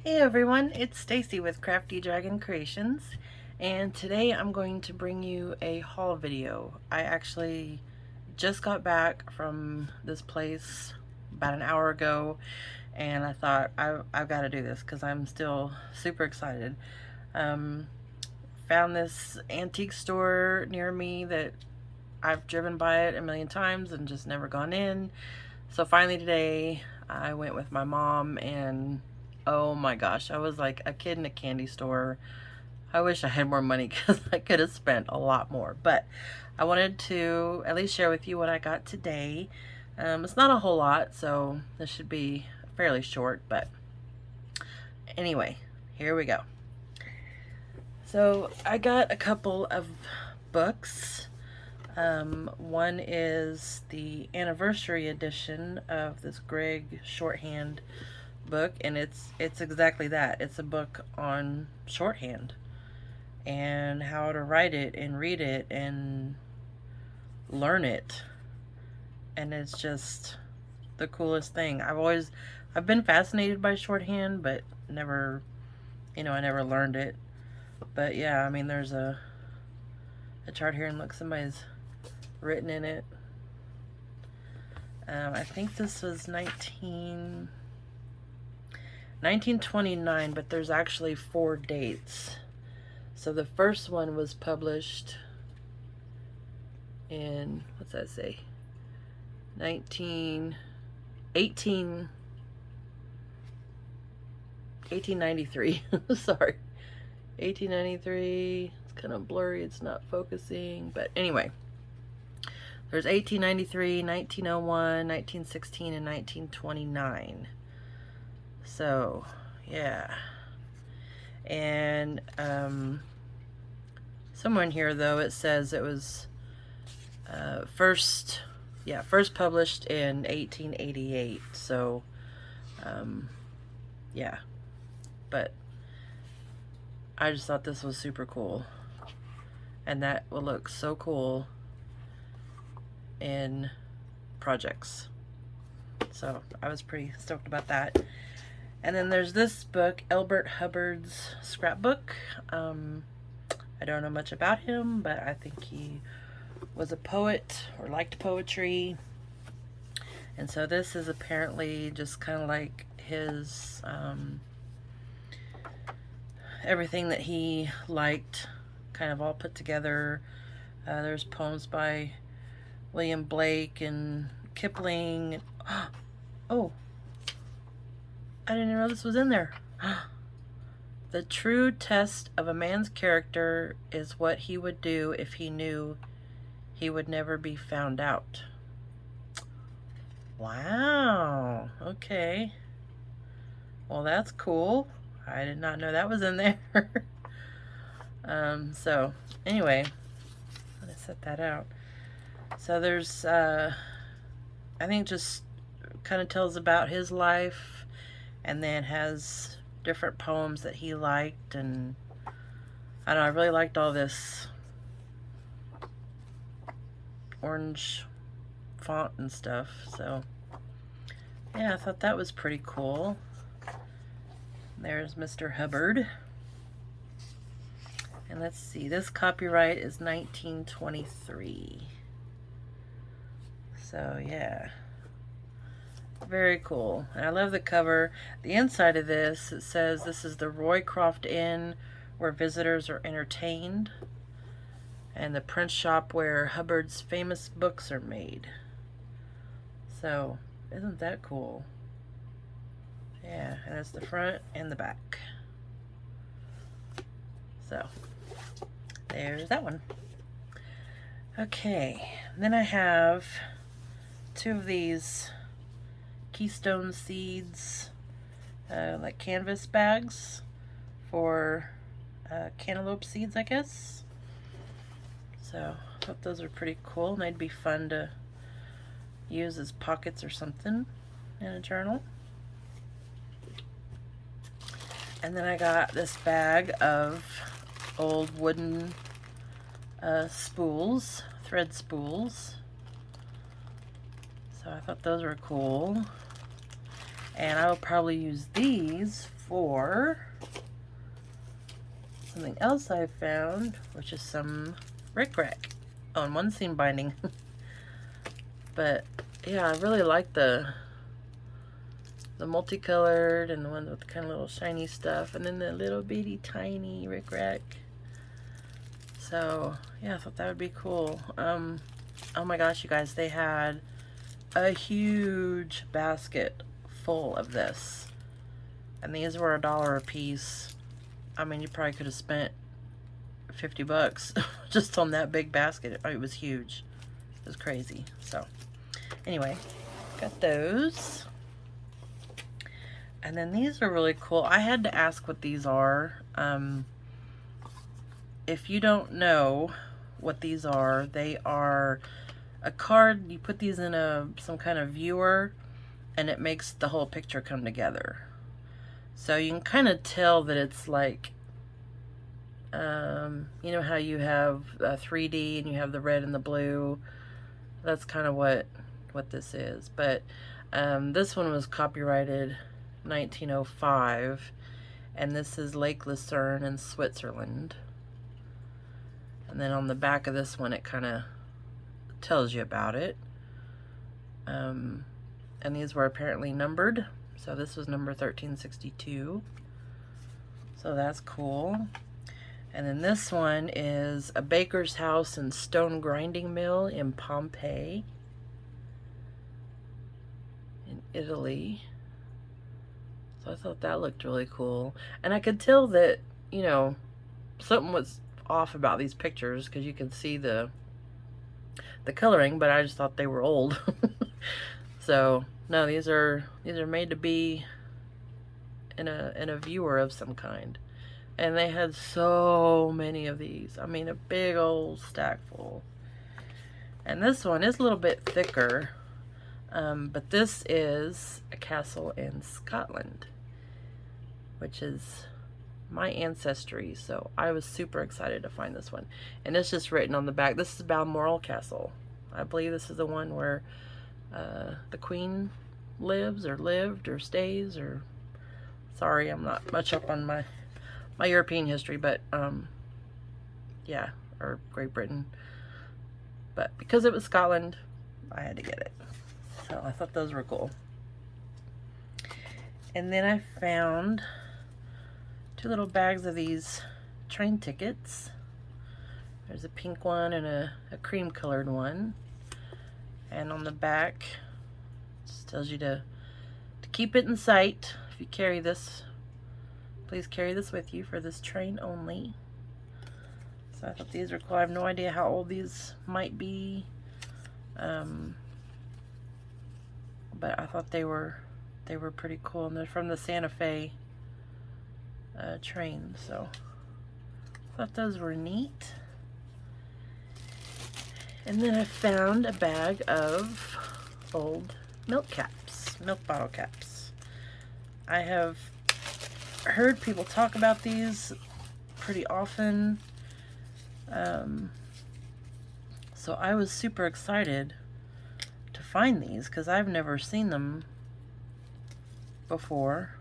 Hey everyone, it's Stacy with Crafty Dragon Creations, and today I'm going to bring you a haul video. I actually just got back from this place about an hour ago, and I thought I've got to do this because I'm still super excited. Found this antique store near me that I've driven by it a million times and just never gone in. So finally today I went with my mom, and oh my gosh, I was like a kid in a candy store. I wish I had more money because I could have spent a lot more. But I wanted to at least share with you what I got today. It's not a whole lot, so this should be fairly short. But anyway, here we go. So I got a couple of books. One is the anniversary edition of this Greg shorthand book, and it's exactly that. It's a book on shorthand and how to write it and read it and learn it. And it's just the coolest thing. I've been fascinated by shorthand, but never, I never learned it. But yeah, I mean, there's a chart here, and look, somebody's written in it. I think this was 1929, but there's actually 4 dates. So the first one was published in, what's that say? 1893. Sorry. 1893. It's kind of blurry. It's not focusing. But anyway, there's 1893, 1901, 1916, and 1929. So, yeah. And somewhere in here, though, it says it was first published in 1888. So, yeah. But I just thought this was super cool. And that will look so cool in projects. So I was pretty stoked about that. And then there's this book, Elbert Hubbard's Scrapbook. I don't know much about him, but I think he was a poet or liked poetry. And so this is apparently just kind of like his everything that he liked, kind of all put together. There's poems by William Blake and Kipling. Oh, I didn't know this was in there. The true test of a man's character is what he would do if he knew he would never be found out. Wow. Okay. Well, that's cool. I did not know that was in there. So, anyway, I'm gonna set that out. So there's, I think just kind of tells about his life, and then has different poems that he liked, and I don't know, I really liked all this orange font and stuff. So yeah, I thought that was pretty cool. There's Mr. Hubbard. And let's see, this copyright is 1923. So yeah, very cool. And I love the cover. The inside of this, it says this is the Roycroft Inn where visitors are entertained, and the print shop where Hubbard's famous books are made. So isn't that cool? Yeah, and it's the front and the back. So there's that one. Okay, then I have 2 of these Keystone Seeds like canvas bags for cantaloupe seeds, I guess. So I thought those are pretty cool, and they'd be fun to use as pockets or something in a journal. And then I got this bag of old wooden spools, thread spools. So I thought those were cool. And I will probably use these for something else I found, which is some rickrack on one seam binding. But yeah, I really like the multicolored and the one with the kind of little shiny stuff, and then the little bitty tiny rickrack. So yeah, I thought that would be cool. Oh my gosh, you guys, they had a huge basket full of this, and these were $1 a piece. I mean, you probably could have spent 50 bucks just on that big basket. It was huge. It was crazy. So anyway, got those. And then these are really cool. I had to ask what these are. If you don't know what these are, they are a card. You put these in some kind of viewer, and it makes the whole picture come together. So you can kind of tell that it's like, you know how you have 3D and you have the red and the blue. That's kind of what this is. But this one was copyrighted 1905, and this is Lake Lucerne in Switzerland. And then on the back of this one, it kind of tells you about it. And these were apparently numbered. So this was number 1362. So that's cool. And then this one is a baker's house and stone grinding mill in Pompeii, in Italy. So I thought that looked really cool. And I could tell that, you know, something was off about these pictures, because you can see the coloring, but I just thought they were old. So no, these are made to be in a viewer of some kind. And they had so many of these. I mean, a big old stack full. And this one is a little bit thicker, but this is a castle in Scotland, which is my ancestry. So I was super excited to find this one. And it's just written on the back. This is Balmoral Castle. I believe this is the one where the Queen lives, or lived, or stays, or... Sorry, I'm not much up on my European history, but yeah, or Great Britain. But because it was Scotland, I had to get it. So I thought those were cool. And then I found 2 little bags of these train tickets. There's a pink one and a cream colored one. And on the back, it just tells you to keep it in sight. If you carry this, please carry this with you for this train only. So I thought these were cool. I have no idea how old these might be. But I thought they were pretty cool. And they're from the Santa Fe train. So I thought those were neat. And then I found a bag of old milk caps, milk bottle caps. I have heard people talk about these pretty often. So I was super excited to find these, because I've never seen them before.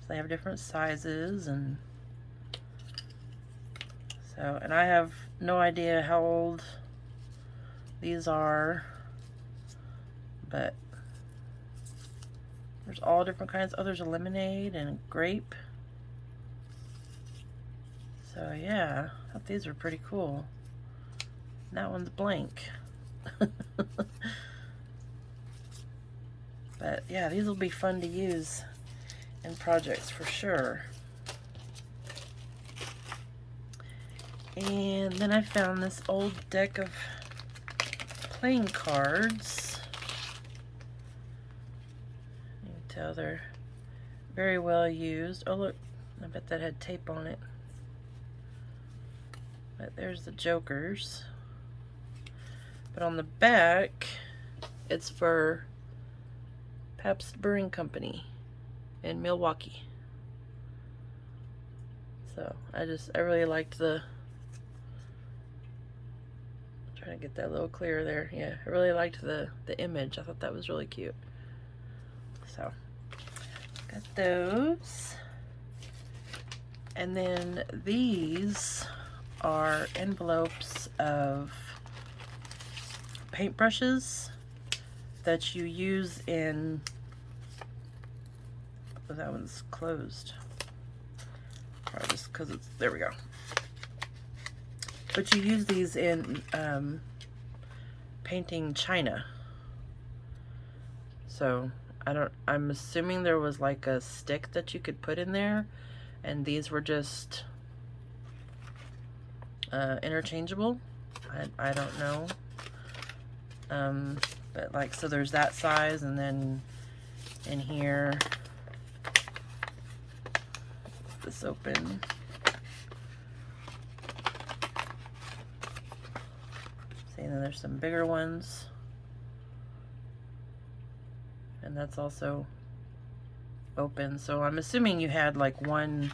So they have different sizes, and so, and I have no idea how old these are, but there's all different kinds. Oh, there's a lemonade and a grape. So yeah, I thought these were pretty cool. And that one's blank. But yeah, these will be fun to use in projects for sure. And then I found this old deck of playing cards. You can tell they're very well used. Oh look, I bet that had tape on it. But there's the jokers. But on the back, it's for Pabst Brewing Company in Milwaukee. So I really liked the, trying to get that a little clearer there. Yeah, I really liked the image. I thought that was really cute. So got those. And then these are envelopes of paintbrushes that you use in, oh, that one's closed. Probably just because it's, there we go. But you use these in painting china. So I'm assuming there was like a stick that you could put in there, and these were just interchangeable. I don't know. But like, so there's that size, and then in here, this open. See, and then there's some bigger ones. And that's also open. So I'm assuming you had like one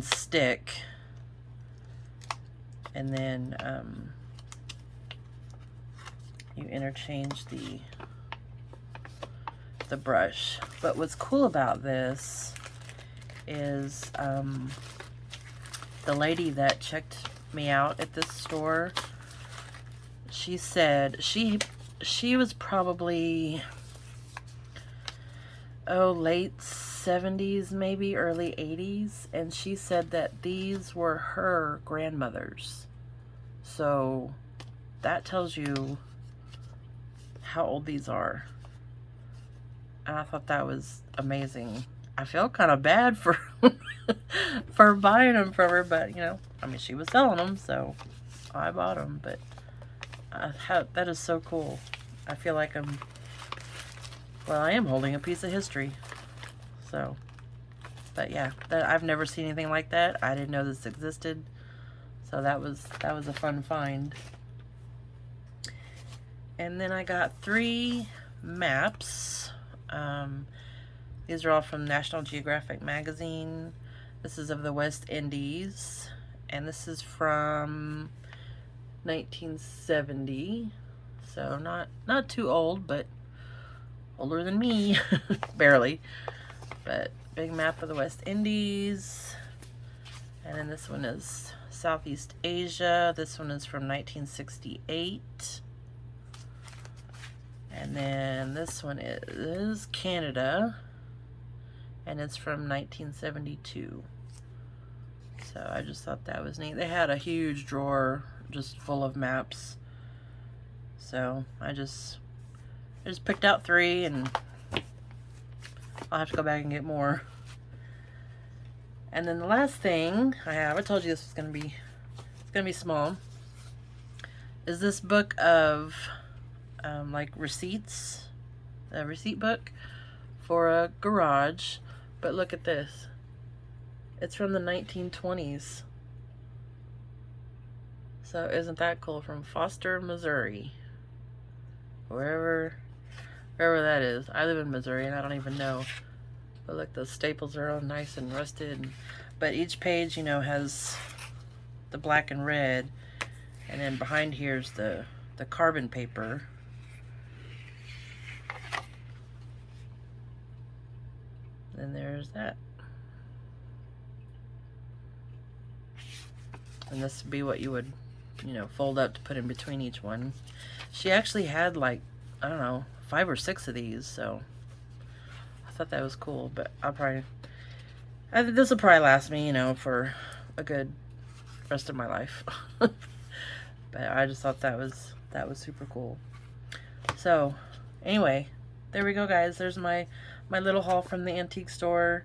stick, and then you interchange the brush. But what's cool about this is the lady that checked me out at this store, she said she was probably, late 70s, maybe early 80s, and she said that these were her grandmothers. So that tells you how old these are. And I thought that was amazing. I feel kind of bad for for buying them from her, but you know, I mean, she was selling them, so I bought them. But that is so cool. I feel like I am holding a piece of history. So, but yeah, I've never seen anything like that. I didn't know this existed. So that was a fun find. And then I got 3 maps. These are all from National Geographic magazine. This is of the West Indies, and this is from 1970. So not too old, but older than me, barely. But big map of the West Indies. And then this one is Southeast Asia. This one is from 1968. And then this one is Canada, and it's from 1972. So I just thought that was neat. They had a huge drawer just full of maps. So I just picked out 3, and I'll have to go back and get more. And then the last thing I told you this was gonna be small, is this book of like receipts, a receipt book for a garage. But look at this. It's from the 1920s. So isn't that cool? From Foster, Missouri. Wherever that is. I live in Missouri and I don't even know. But look, the staples are all nice and rusted. But each page, you know, has the black and red. And then behind here's the carbon paper. And there's that. And this would be what you would, you know, fold up to put in between each one. She actually had like, I don't know, 5 or 6 of these, so I thought that was cool. But I think this will probably last me, you know, for a good rest of my life. But I just thought that was super cool. So anyway, there we go, guys. There's my little haul from the antique store.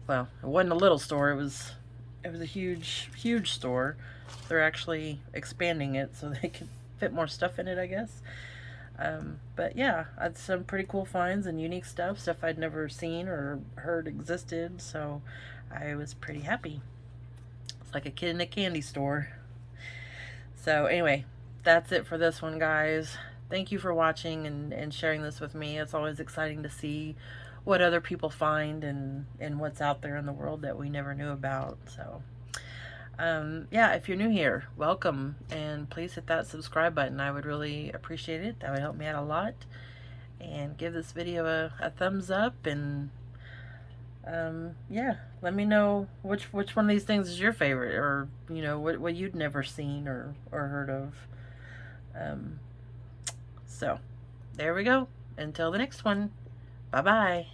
Well, it wasn't a little store, it was a huge store. They're actually expanding it so they can fit more stuff in it, I guess. But yeah, I had some pretty cool finds and unique stuff I'd never seen or heard existed, so I was pretty happy. It's like a kid in a candy store. So anyway, that's it for this one, guys. Thank you for watching and sharing this with me. It's always exciting to see what other people find and what's out there in the world that we never knew about. So yeah, if you're new here, welcome, and please hit that subscribe button. I would really appreciate it. That would help me out a lot. and give this video a thumbs up, and yeah, let me know which one of these things is your favorite, or you know, what you'd never seen or heard of. So there we go. Until the next one, bye bye.